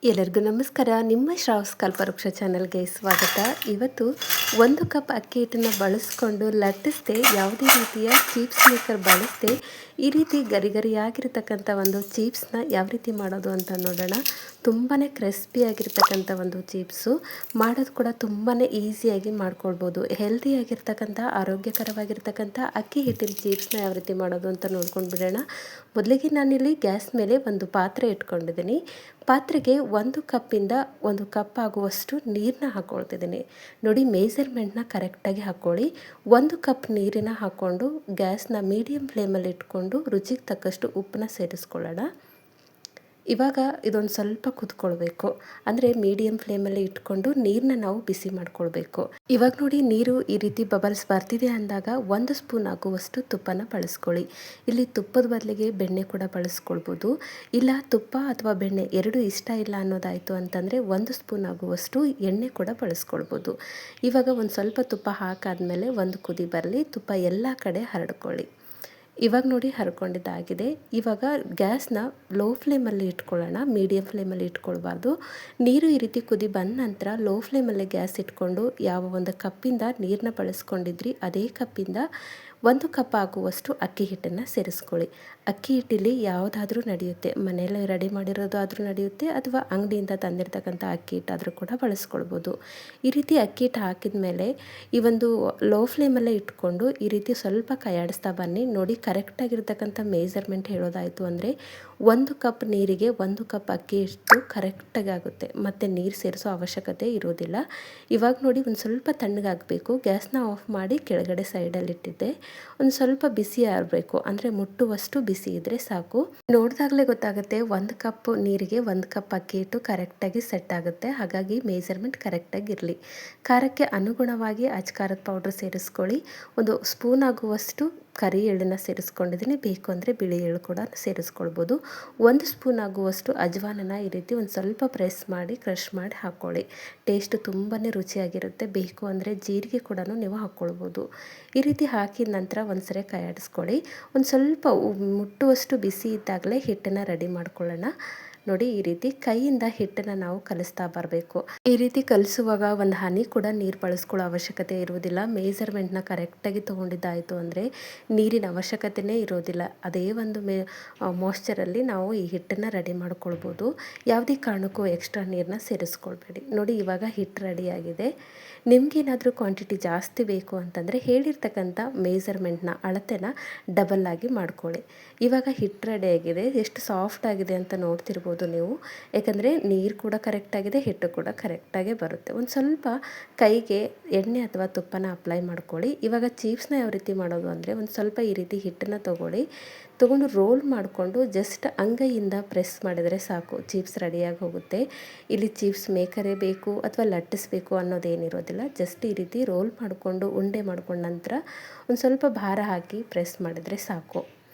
ಎಲ್ಲರಿಗೂ ನಮಸ್ಕಾರ. ನಿಮ್ಮ ಶ್ರಾವ್ಸ್ ಕಲ್ಪವೃಕ್ಷ ಚಾನಲ್ಗೆ ಸ್ವಾಗತ. ಇವತ್ತು 1 ಕಪ್ ಅಕ್ಕಿ ಹಿಟ್ಟನ್ನು ಬಳಸ್ಕೊಂಡು ಲಟ್ಟಿಸದೆ, ಯಾವುದೇ ರೀತಿಯ ಚೀಪ್ಸ್ ಮೇಕರ್ ಬಳಸದೆ ಈ ರೀತಿ ಗರಿಗರಿಯಾಗಿರ್ತಕ್ಕಂಥ ಒಂದು ಚೀಪ್ಸ್ನ ಯಾವ ರೀತಿ ಮಾಡೋದು ಅಂತ ನೋಡೋಣ. ತುಂಬಾ ಕ್ರಿಸ್ಪಿಯಾಗಿರ್ತಕ್ಕಂಥ ಒಂದು ಚೀಪ್ಸು, ಮಾಡೋದು ಕೂಡ ತುಂಬಾ ಈಸಿಯಾಗಿ ಮಾಡ್ಕೊಳ್ಬೋದು. ಹೆಲ್ದಿಯಾಗಿರ್ತಕ್ಕಂಥ ಆರೋಗ್ಯಕರವಾಗಿರ್ತಕ್ಕಂಥ ಅಕ್ಕಿ ಹಿಟ್ಟಿನ ಚೀಪ್ಸ್ನ ಯಾವ ರೀತಿ ಮಾಡೋದು ಅಂತ ನೋಡ್ಕೊಂಡು ಬಿಡೋಣ. ಮೊದಲಿಗೆ ನಾನಿಲ್ಲಿ ಗ್ಯಾಸ್ ಮೇಲೆ ಒಂದು ಪಾತ್ರೆ ಇಟ್ಕೊಂಡಿದ್ದೀನಿ. ಪಾತ್ರೆಗೆ 1 ಕಪ್ಪಿಂದ 1 ಕಪ್ ಆಗುವಷ್ಟು ನೀರನ್ನ ಹಾಕ್ಕೊಳ್ತಿದ್ದೀನಿ. ನೋಡಿ, ಮೆಜರ್ಮೆಂಟ್ನ ಕರೆಕ್ಟಾಗಿ ಹಾಕ್ಕೊಳ್ಳಿ. 1 ಕಪ್ ನೀರನ್ನು ಹಾಕ್ಕೊಂಡು ಗ್ಯಾಸ್ನ ಮೀಡಿಯಮ್ ಫ್ಲೇಮಲ್ಲಿ ಇಟ್ಕೊಂಡು ರುಚಿಗೆ ತಕ್ಕಷ್ಟು ಉಪ್ಪನ್ನ ಸೇರಿಸ್ಕೊಳ್ಳೋಣ. ಇವಾಗ ಇದೊಂದು ಸ್ವಲ್ಪ ಕುದ್ಕೊಳ್ಬೇಕು, ಅಂದರೆ ಮೀಡಿಯಮ್ ಫ್ಲೇಮಲ್ಲಿ ಇಟ್ಕೊಂಡು ನೀರನ್ನ ನಾವು ಬಿಸಿ ಮಾಡ್ಕೊಳ್ಬೇಕು. ಇವಾಗ ನೋಡಿ, ನೀರು ಈ ರೀತಿ ಬಬಲ್ಸ್ ಬರ್ತಿದೆ ಅಂದಾಗ 1 ಸ್ಪೂನ್ ಆಗುವಷ್ಟು ತುಪ್ಪನ ಬಳಸ್ಕೊಳ್ಳಿ. ಇಲ್ಲಿ ತುಪ್ಪದ ಬದಲಿಗೆ ಬೆಣ್ಣೆ ಕೂಡ ಬಳಸ್ಕೊಳ್ಬೋದು. ಇಲ್ಲ, ತುಪ್ಪ ಅಥವಾ ಬೆಣ್ಣೆ ಎರಡು ಇಷ್ಟ ಇಲ್ಲ ಅನ್ನೋದಾಯಿತು ಅಂತಂದರೆ 1 ಸ್ಪೂನ್ ಆಗುವಷ್ಟು ಎಣ್ಣೆ ಕೂಡ ಬಳಸ್ಕೊಳ್ಬೋದು. ಇವಾಗ ಒಂದು ಸ್ವಲ್ಪ ತುಪ್ಪ ಹಾಕಾದ್ಮೇಲೆ ಒಂದು ಕುದಿ ಬರಲಿ, ತುಪ್ಪ ಎಲ್ಲ ಕಡೆ ಹರಡ್ಕೊಳ್ಳಿ. ಇವಾಗ ನೋಡಿ, ಹರ್ಕೊಂಡಿದ್ದಾಗಿದೆ. ಇವಾಗ ಗ್ಯಾಸ್ನ ಲೋ ಫ್ಲೇಮಲ್ಲಿ ಇಟ್ಕೊಳ್ಳೋಣ, ಮೀಡಿಯಮ್ ಫ್ಲೇಮಲ್ಲಿ ಇಟ್ಕೊಳ್ಬಾರ್ದು. ನೀರು ಈ ರೀತಿ ಕುದಿ ಬಂದ ನಂತರ ಲೋ ಫ್ಲೇಮಲ್ಲಿ ಗ್ಯಾಸ್ ಇಟ್ಕೊಂಡು ಯಾವ ಒಂದು ಕಪ್ಪಿಂದ ನೀರನ್ನ ಬಳಸ್ಕೊಂಡಿದ್ರಿ ಅದೇ ಕಪ್ಪಿಂದ 1 ಕಪ್ ಆಗುವಷ್ಟು ಅಕ್ಕಿ ಹಿಟ್ಟನ್ನು ಸೇರಿಸ್ಕೊಳ್ಳಿ. ಅಕ್ಕಿ ಹಿಟ್ಟಿಲಿ ಯಾವುದಾದ್ರೂ ನಡೆಯುತ್ತೆ, ಮನೆಯಲ್ಲೇ ರೆಡಿ ಮಾಡಿರೋದು ಆದರೂ ನಡೆಯುತ್ತೆ, ಅಥವಾ ಅಂಗಡಿಯಿಂದ ತಂದಿರ್ತಕ್ಕಂಥ ಅಕ್ಕಿ ಹಿಟ್ಟಾದರೂ ಕೂಡ ಬಳಸ್ಕೊಳ್ಬೋದು. ಈ ರೀತಿ ಅಕ್ಕಿ ಹಿಟ್ಟು ಹಾಕಿದ ಮೇಲೆ ಈ ಒಂದು ಲೋ ಫ್ಲೇಮಲ್ಲೇ ಇಟ್ಕೊಂಡು ಈ ರೀತಿ ಸ್ವಲ್ಪ ಕೈಯಾಡಿಸ್ತಾ ಬನ್ನಿ. ನೋಡಿ, ಕರೆಕ್ಟಾಗಿರ್ತಕ್ಕಂಥ ಮೆಜರ್ಮೆಂಟ್ ಹೇಳೋದಾಯಿತು ಅಂದರೆ 1 ಕಪ್ ನೀರಿಗೆ 1 ಕಪ್ ಅಕ್ಕಿ ಹಿಟ್ಟು ಕರೆಕ್ಟಾಗಿ ಆಗುತ್ತೆ, ಮತ್ತು ನೀರು ಸೇರಿಸೋ ಅವಶ್ಯಕತೆ ಇರೋದಿಲ್ಲ. ಇವಾಗ ನೋಡಿ, ಒಂದು ಸ್ವಲ್ಪ ತಣ್ಣಗಾಗಬೇಕು. ಗ್ಯಾಸ್ನ ಆಫ್ ಮಾಡಿ ಕೆಳಗಡೆ ಸೈಡಲ್ಲಿ ಇಟ್ಟಿದ್ದೆ. ಒಂದು ಸ್ವಲ್ಪ ಬಿಸಿ ಆಗಬೇಕು, ಅಂದರೆ ಮುಟ್ಟುವಷ್ಟು ಬಿಸಿ ಇದ್ದರೆ ಸಾಕು. ನೋಡಿದಾಗಲೇ ಗೊತ್ತಾಗುತ್ತೆ 1 ಕಪ್ ನೀರಿಗೆ 1 ಕಪ್ ಅಕ್ಕಿ ಹಿಟ್ಟು ಕರೆಕ್ಟಾಗಿ ಸೆಟ್ ಆಗುತ್ತೆ. ಹಾಗಾಗಿ ಮೆಜರ್ಮೆಂಟ್ ಕರೆಕ್ಟಾಗಿ ಇರಲಿ. ಖಾರಕ್ಕೆ ಅನುಗುಣವಾಗಿ ಅಚ್ಕಾರದ ಪೌಡ್ರ್ ಸೇರಿಸ್ಕೊಳ್ಳಿ. ಒಂದು ಸ್ಪೂನ್ ಆಗುವಷ್ಟು ಕರಿ ಎಳ್ಳನ್ನು ಸೇರಿಸ್ಕೊಂಡಿದ್ದೀನಿ, ಬೇಕು ಅಂದರೆ ಬಿಳಿ ಎಳ್ಳು ಕೂಡ ಸೇರಿಸ್ಕೊಳ್ಬೋದು. 1 ಸ್ಪೂನ್ ಆಗುವಷ್ಟು ಅಜ್ವಾನನ ಈ ರೀತಿ ಒಂದು ಸ್ವಲ್ಪ ಪ್ರೆಸ್ ಮಾಡಿ ಕ್ರಷ್ ಮಾಡಿ ಹಾಕ್ಕೊಳ್ಳಿ. ಟೇಸ್ಟ್ ತುಂಬಾ ರುಚಿಯಾಗಿರುತ್ತೆ. ಬೇಕು ಅಂದರೆ ಜೀರಿಗೆ ಕೂಡ ನೀವು ಹಾಕ್ಕೊಳ್ಬೋದು. ಈ ರೀತಿ ಹಾಕಿದ ನಂತರ ಒಂದ್ಸರಿ ಕೈಯಾಡಿಸ್ಕೊಳ್ಳಿ. ಒಂದು ಸ್ವಲ್ಪ ಮುಟ್ಟುವಷ್ಟು ಬಿಸಿ ಇದ್ದಾಗಲೇ ಹಿಟ್ಟನ್ನು ರೆಡಿ ಮಾಡ್ಕೊಳ್ಳೋಣ. ನೋಡಿ, ಈ ರೀತಿ ಕೈಯಿಂದ ಹಿಟ್ಟನ್ನು ನಾವು ಕಲಿಸ್ತಾ ಬರಬೇಕು. ಈ ರೀತಿ ಕಲಿಸುವಾಗ ಒಂದು ಹನಿ ಕೂಡ ನೀರು ಬಳಸ್ಕೊಳ್ಳೋ ಅವಶ್ಯಕತೆ ಇರುವುದಿಲ್ಲ. ಮೆಜರ್ಮೆಂಟ್ನ ಕರೆಕ್ಟಾಗಿ ತೊಗೊಂಡಿದ್ದಾಯಿತು ಅಂದರೆ ನೀರಿನ ಅವಶ್ಯಕತೆಯೇ ಇರೋದಿಲ್ಲ. ಅದೇ ಒಂದು ಮಾಯ್ಶ್ಚರಲ್ಲಿ ನಾವು ಈ ಹಿಟ್ಟನ್ನು ರೆಡಿ ಮಾಡ್ಕೊಳ್ಬೋದು. ಯಾವುದೇ ಕಾರಣಕ್ಕೂ ಎಕ್ಸ್ಟ್ರಾ ನೀರನ್ನ ಸೇರಿಸ್ಕೊಳ್ಬೇಡಿ. ನೋಡಿ, ಇವಾಗ ಹಿಟ್ಟು ರೆಡಿಯಾಗಿದೆ. ನಿಮಗೇನಾದರೂ ಕ್ವಾಂಟಿಟಿ ಜಾಸ್ತಿ ಬೇಕು ಅಂತಂದರೆ ಹೇಳಿರ್ತಕ್ಕಂಥ ಮೆಜರ್ಮೆಂಟ್ನ ಅಳತೆನ ಡಬಲ್ ಆಗಿ ಮಾಡ್ಕೊಳ್ಳಿ. ಇವಾಗ ಹಿಟ್ಟು ರೆಡಿಯಾಗಿದೆ. ಎಷ್ಟು ಸಾಫ್ಟ್ ಆಗಿದೆ ಅಂತ ನೋಡ್ತಿರ್ಬೋದು ನೀವು, ಯಾಕಂದರೆ ನೀರು ಕೂಡ ಕರೆಕ್ಟಾಗಿದೆ, ಹಿಟ್ಟು ಕೂಡ ಕರೆಕ್ಟಾಗಿ ಬರುತ್ತೆ. ಒಂದು ಸ್ವಲ್ಪ ಕೈಗೆ ಎಣ್ಣೆ ಅಥವಾ ತುಪ್ಪನ ಅಪ್ಲೈ ಮಾಡ್ಕೊಳ್ಳಿ. ಇವಾಗ ಚೀಪ್ಸ್ನ ಯಾವ ರೀತಿ ಮಾಡೋದು ಅಂದರೆ, ಒಂದು ಸ್ವಲ್ಪ ಈ ರೀತಿ ಹಿಟ್ಟನ್ನು ತೊಗೊಂಡು ರೋಲ್ ಮಾಡಿಕೊಂಡು ಜಸ್ಟ್ ಅಂಗೈಯಿಂದ ಪ್ರೆಸ್ ಮಾಡಿದರೆ ಸಾಕು, ಚೀಪ್ಸ್ ರೆಡಿಯಾಗಿ ಹೋಗುತ್ತೆ. ಇಲ್ಲಿ ಚೀಪ್ಸ್ ಮೇಕರೇ ಬೇಕು ಅಥವಾ ಲಟ್ಟಿಸ್ಬೇಕು ಅನ್ನೋದೇನಿರೋದಿಲ್ಲ. ಜಸ್ಟ್ ಈ ರೀತಿ ರೋಲ್ ಮಾಡಿಕೊಂಡು ಉಂಡೆ ಮಾಡ್ಕೊಂಡ ನಂತರ ಒಂದು ಸ್ವಲ್ಪ ಭಾರ ಹಾಕಿ ಪ್ರೆಸ್ ಮಾಡಿದರೆ ಸಾಕು.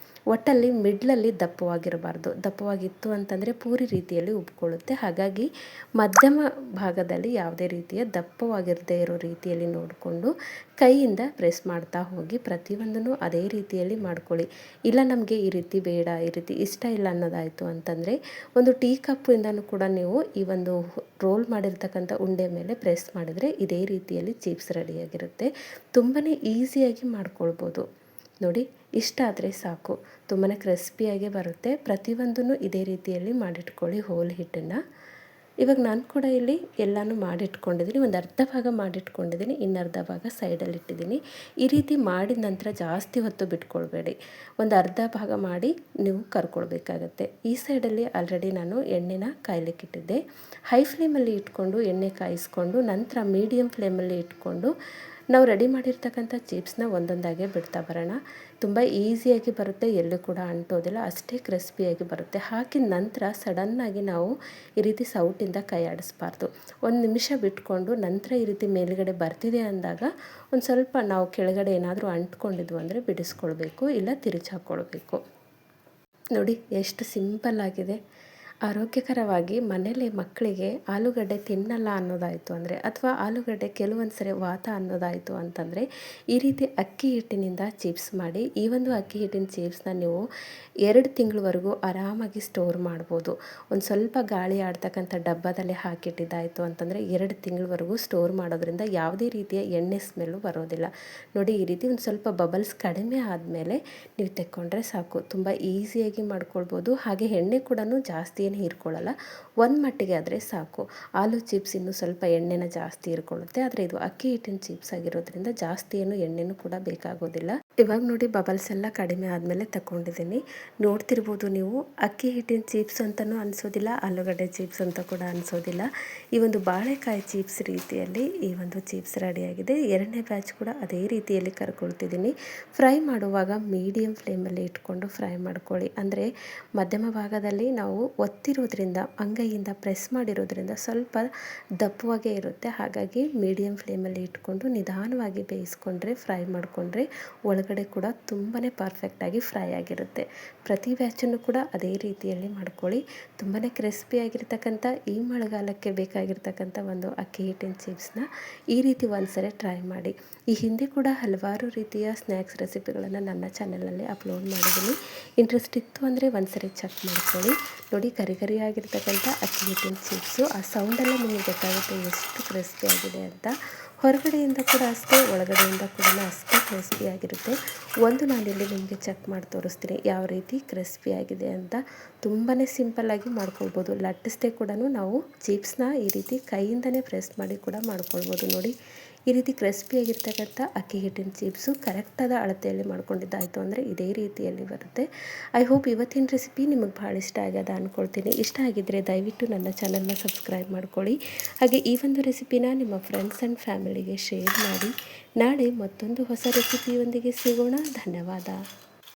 ಒಟ್ಟಲ್ಲಿ ಮಿಡ್ಲಲ್ಲಿ ದಪ್ಪವಾಗಿರಬಾರ್ದು. ದಪ್ಪವಾಗಿತ್ತು ಅಂತಂದರೆ ಪೂರಿ ರೀತಿಯಲ್ಲಿ ಉಬ್ಕೊಳ್ಳುತ್ತೆ. ಹಾಗಾಗಿ ಮಧ್ಯಮ ಭಾಗದಲ್ಲಿ ಯಾವುದೇ ರೀತಿಯ ದಪ್ಪವಾಗಿರದೇ ಇರೋ ರೀತಿಯಲ್ಲಿ ನೋಡಿಕೊಂಡು ಕೈಯಿಂದ ಪ್ರೆಸ್ ಮಾಡ್ತಾ ಹೋಗಿ ಪ್ರತಿಯೊಂದನ್ನು ಅದೇ ರೀತಿಯಲ್ಲಿ ಮಾಡ್ಕೊಳ್ಳಿ. ಇಲ್ಲ, ನಮಗೆ ಈ ರೀತಿ ಬೇಡ, ಈ ರೀತಿ ಇಷ್ಟ ಇಲ್ಲ ಅನ್ನೋದಾಯಿತು ಅಂತಂದರೆ ಒಂದು ಟೀ ಕಪ್ಪಿಂದನೂ ಕೂಡ ನೀವು ಈ ಒಂದು ರೋಲ್ ಮಾಡಿರ್ತಕ್ಕಂಥ ಉಂಡೆ ಮೇಲೆ ಪ್ರೆಸ್ ಮಾಡಿದರೆ ಇದೇ ರೀತಿಯಲ್ಲಿ ಚೀಪ್ಸ್ ರೆಡಿಯಾಗಿರುತ್ತೆ. ತುಂಬಾ ಈಸಿಯಾಗಿ ಮಾಡ್ಕೊಳ್ಬೋದು. ನೋಡಿ, ಇಷ್ಟ ಆದರೆ ಸಾಕು, ತುಂಬಾ ಕ್ರಿಸ್ಪಿಯಾಗಿ ಬರುತ್ತೆ. ಪ್ರತಿಯೊಂದನ್ನು ಇದೇ ರೀತಿಯಲ್ಲಿ ಮಾಡಿಟ್ಕೊಳ್ಳಿ ಹೋಲ್ ಹಿಟ್ಟನ್ನು. ಇವಾಗ ನಾನು ಕೂಡ ಇಲ್ಲಿ ಎಲ್ಲನೂ ಮಾಡಿಟ್ಕೊಂಡಿದ್ದೀನಿ. ಒಂದು ಅರ್ಧ ಭಾಗ ಮಾಡಿಟ್ಕೊಂಡಿದ್ದೀನಿ, ಇನ್ನರ್ಧ ಭಾಗ ಸೈಡಲ್ಲಿ ಇಟ್ಟಿದ್ದೀನಿ. ಈ ರೀತಿ ಮಾಡಿದ ನಂತರ ಜಾಸ್ತಿ ಹೊತ್ತು ಬಿಟ್ಕೊಳ್ಬೇಡಿ. ಒಂದು ಅರ್ಧ ಭಾಗ ಮಾಡಿ ನೀವು ಕರ್ಕೊಳ್ಬೇಕಾಗತ್ತೆ. ಈ ಸೈಡಲ್ಲಿ ಆಲ್ರೆಡಿ ನಾನು ಎಣ್ಣೆನ ಕಾಯ್ಲಿಕ್ಕಿಟ್ಟಿದ್ದೆ. ಹೈ ಫ್ಲೇಮಲ್ಲಿ ಇಟ್ಕೊಂಡು ಎಣ್ಣೆ ಕಾಯಿಸ್ಕೊಂಡು ನಂತರ ಮೀಡಿಯಮ್ ಫ್ಲೇಮಲ್ಲಿ ಇಟ್ಕೊಂಡು ನಾವು ರೆಡಿ ಮಾಡಿರ್ತಕ್ಕಂಥ ಚಿಪ್ಸ್ನ ಒಂದೊಂದಾಗೆ ಬಿಡ್ತಾ ಬರೋಣ. ತುಂಬ ಈಸಿಯಾಗಿ ಬರುತ್ತೆ, ಎಲ್ಲೂ ಕೂಡ ಅಂಟೋದಿಲ್ಲ, ಅಷ್ಟೇ ಕ್ರಿಸ್ಪಿಯಾಗಿ ಬರುತ್ತೆ. ಹಾಕಿದ ನಂತರ ಸಡನ್ನಾಗಿ ನಾವು ಈ ರೀತಿ ಸೌಟಿಂದ ಕೈ ಆಡಿಸ್ಬಾರ್ದು. 1 ನಿಮಿಷ ಬಿಟ್ಕೊಂಡು ನಂತರ ಈ ರೀತಿ ಮೇಲುಗಡೆ ಬರ್ತಿದೆ ಅಂದಾಗ ಒಂದು ಸ್ವಲ್ಪ ನಾವು ಕೆಳಗಡೆ ಏನಾದರೂ ಅಂಟ್ಕೊಂಡಿದ್ವು ಅಂದರೆ ಬಿಡಿಸ್ಕೊಳ್ಬೇಕು, ಇಲ್ಲ ತಿರುಚಿ ಹಾಕ್ಕೊಳ್ಬೇಕು. ನೋಡಿ, ಎಷ್ಟು ಸಿಂಪಲ್ ಆಗಿದೆ. ಆರೋಗ್ಯಕರವಾಗಿ ಮನೇಲಿ ಮಕ್ಕಳಿಗೆ ಆಲೂಗಡ್ಡೆ ತಿನ್ನಲ್ಲ ಅನ್ನೋದಾಯಿತು ಅಂದರೆ ಅಥವಾ ಆಲೂಗಡ್ಡೆ ಕೆಲವೊಂದು ಸರಿ ವಾತ ಅನ್ನೋದಾಯಿತು ಅಂತಂದರೆ ಈ ರೀತಿ ಅಕ್ಕಿ ಹಿಟ್ಟಿನಿಂದ ಚಿಪ್ಸ್ ಮಾಡಿ ಈ ಒಂದು ಅಕ್ಕಿ ಹಿಟ್ಟಿನ ಚಿಪ್ಸ್ನ ನೀವು 2 ತಿಂಗಳವರೆಗೂ ಆರಾಮಾಗಿ ಸ್ಟೋರ್ ಮಾಡ್ಬೋದು. ಒಂದು ಸ್ವಲ್ಪ ಗಾಳಿ ಆಡ್ತಕ್ಕಂಥ ಡಬ್ಬದಲ್ಲಿ ಹಾಕಿಟ್ಟಿದ್ದಾಯಿತು ಅಂತಂದರೆ 2 ತಿಂಗಳವರೆಗೂ ಸ್ಟೋರ್ ಮಾಡೋದ್ರಿಂದ ಯಾವುದೇ ರೀತಿಯ ಎಣ್ಣೆ ಸ್ಮೆಲ್ಲು ಬರೋದಿಲ್ಲ. ನೋಡಿ, ಈ ರೀತಿ ಒಂದು ಸ್ವಲ್ಪ ಬಬಲ್ಸ್ ಕಡಿಮೆ ಆದಮೇಲೆ ನೀವು ತೆಕ್ಕೊಂಡ್ರೆ ಸಾಕು. ತುಂಬ ಈಸಿಯಾಗಿ ಮಾಡ್ಕೊಳ್ಬೋದು. ಹಾಗೆ ಎಣ್ಣೆ ಕೂಡ ಜಾಸ್ತಿ ಏನು ಹೀರ್ಕೊಳ್ಳಲ್ಲ, ಒಂದು ಮಟ್ಟಿಗೆ ಆದರೆ ಸಾಕು. ಆಲೂ ಚಿಪ್ಸ್ ಇನ್ನೂ ಸ್ವಲ್ಪ ಎಣ್ಣೆನ ಜಾಸ್ತಿ ಹೀರ್ಕೊಳ್ಳುತ್ತೆ, ಆದರೆ ಇದು ಅಕ್ಕಿ ಹಿಟ್ಟಿನ ಚಿಪ್ಸ್ ಆಗಿರೋದ್ರಿಂದ ಜಾಸ್ತಿ ಏನು ಎಣ್ಣೆನೂ ಕೂಡ ಬೇಕಾಗೋದಿಲ್ಲ. ಇವಾಗ ನೋಡಿ, ಬಬಲ್ಸ್ ಎಲ್ಲ ಕಡಿಮೆ ಆದಮೇಲೆ ತಗೊಂಡಿದ್ದೀನಿ. ನೋಡ್ತಿರ್ಬೋದು ನೀವು, ಅಕ್ಕಿ ಹಿಟ್ಟಿನ ಚಿಪ್ಸ್ ಅಂತಲೂ ಅನಿಸೋದಿಲ್ಲ, ಆಲೂಗಡ್ಡೆ ಚಿಪ್ಸ್ ಅಂತ ಕೂಡ ಅನಿಸೋದಿಲ್ಲ. ಈ ಒಂದು ಬಾಳೆಕಾಯಿ ಚಿಪ್ಸ್ ರೀತಿಯಲ್ಲಿ ಈ ಒಂದು ಚಿಪ್ಸ್ ರೆಡಿಯಾಗಿದೆ. 2ನೇ ಬ್ಯಾಚ್ ಕೂಡ ಅದೇ ರೀತಿಯಲ್ಲಿ ಕರ್ಕೊಳ್ತಿದ್ದೀನಿ. ಫ್ರೈ ಮಾಡುವಾಗ ಮೀಡಿಯಮ್ ಫ್ಲೇಮಲ್ಲಿ ಇಟ್ಕೊಂಡು ಫ್ರೈ ಮಾಡ್ಕೊಳ್ಳಿ. ಅಂದರೆ ಮಧ್ಯಮ ಭಾಗದಲ್ಲಿ ನಾವು ಒತ್ತಿರೋದ್ರಿಂದ, ಅಂಗೈಯಿಂದ ಪ್ರೆಸ್ ಮಾಡಿರೋದ್ರಿಂದ ಸ್ವಲ್ಪ ದಪ್ಪವಾಗೇ ಇರುತ್ತೆ. ಹಾಗಾಗಿ ಮೀಡಿಯಮ್ ಫ್ಲೇಮಲ್ಲಿ ಇಟ್ಕೊಂಡು ನಿಧಾನವಾಗಿ ಬೇಯಿಸ್ಕೊಂಡ್ರೆ, ಫ್ರೈ ಮಾಡಿಕೊಂಡ್ರೆ ಒಳಗಡೆ ಕೂಡ ತುಂಬಾ ಪರ್ಫೆಕ್ಟಾಗಿ ಫ್ರೈ ಆಗಿರುತ್ತೆ. ಪ್ರತಿ ಬ್ಯಾಚನ್ನು ಕೂಡ ಅದೇ ರೀತಿಯಲ್ಲಿ ಮಾಡ್ಕೊಳ್ಳಿ. ತುಂಬಾ ಕ್ರಿಸ್ಪಿಯಾಗಿರ್ತಕ್ಕಂಥ ಈ ಮಳೆಗಾಲಕ್ಕೆ ಬೇಕಾಗಿರ್ತಕ್ಕಂಥ ಒಂದು ಅಕ್ಕಿ ಹಿಟ್ಟಿನ ಚಿಪ್ಸ್ನ ಈ ರೀತಿ ಒಂದ್ಸರಿ ಟ್ರೈ ಮಾಡಿ. ಈ ಹಿಂದೆ ಕೂಡ ಹಲವಾರು ರೀತಿಯ ಸ್ನ್ಯಾಕ್ಸ್ ರೆಸಿಪಿಗಳನ್ನು ನನ್ನ ಚಾನಲಲ್ಲಿ ಅಪ್ಲೋಡ್ ಮಾಡಿದ್ದೀನಿ. ಇಂಟ್ರೆಸ್ಟ್ ಇತ್ತು ಅಂದರೆ ಒಂದ್ಸರಿ ಚೆಕ್ ಮಾಡ್ಕೊಳ್ಳಿ. ನೋಡಿ, ಕರಿಕರಿಯಾಗಿರ್ತಕ್ಕಂಥ ಅಕ್ಕಿ ಹಿಟ್ಟಿನ ಚಿಪ್ಸು, ಆ ಸೌಂಡಲ್ಲೇ ನಿಮಗೆ ಗೊತ್ತಾಗುತ್ತೆ ಎಷ್ಟು ಕ್ರಿಸ್ಪಿಯಾಗಿದೆ ಅಂತ. ಹೊರಗಡೆಯಿಂದ ಕೂಡ ಅಷ್ಟೇ, ಒಳಗಡೆಯಿಂದ ಕೂಡ ಅಷ್ಟೇ ಕ್ರಿಸ್ಪಿಯಾಗಿರುತ್ತೆ. ನಾನಿಲ್ಲಿ ನಿಮಗೆ ಚೆಕ್ ಮಾಡಿ ತೋರಿಸ್ತೀನಿ ಯಾವ ರೀತಿ ಕ್ರಿಸ್ಪಿಯಾಗಿದೆ ಅಂತ. ತುಂಬಾ ಸಿಂಪಲ್ಲಾಗಿ ಮಾಡ್ಕೊಳ್ಬೋದು. ಲಟ್ಟಿಸದೆ ಕೂಡ ನಾವು ಚಿಪ್ಸ್ನ ಈ ರೀತಿ ಕೈಯಿಂದನೇ ಪ್ರೆಸ್ ಮಾಡಿ ಕೂಡ ಮಾಡ್ಕೊಳ್ಬೋದು. ನೋಡಿ, ಈ ರೀತಿ ಕ್ರಿಸ್ಪಿಯಾಗಿರ್ತಕ್ಕಂಥ ಅಕ್ಕಿ ಹಿಟ್ಟಿನ ಚಿಪ್ಸು ಕರೆಕ್ಟಾದ ಅಳತೆಯಲ್ಲಿ ಮಾಡ್ಕೊಂಡಿದ್ದಾಯಿತು ಅಂದರೆ ಇದೇ ರೀತಿಯಲ್ಲಿ ಬರುತ್ತೆ. ಐ ಹೋಪ್ ಇವತ್ತಿನ ರೆಸಿಪಿ ನಿಮಗೆ ಭಾಳ ಇಷ್ಟ ಆಗ್ಯದ ಅಂದ್ಕೊಳ್ತೀನಿ. ಇಷ್ಟ ಆಗಿದ್ದರೆ ದಯವಿಟ್ಟು ನನ್ನ ಚಾನಲ್ನ ಸಬ್ಸ್ಕ್ರೈಬ್ ಮಾಡ್ಕೊಳ್ಳಿ. ಹಾಗೆ ಈ ಒಂದು ರೆಸಿಪಿನ ನಿಮ್ಮ ಫ್ರೆಂಡ್ಸ್ ಆ್ಯಂಡ್ ಫ್ಯಾಮಿಲಿಗೆ ಶೇರ್ ಮಾಡಿ. ನಾಳೆ ಮತ್ತೊಂದು ಹೊಸ ರೆಸಿಪಿಯೊಂದಿಗೆ ಸಿಗೋಣ. ಧನ್ಯವಾದ.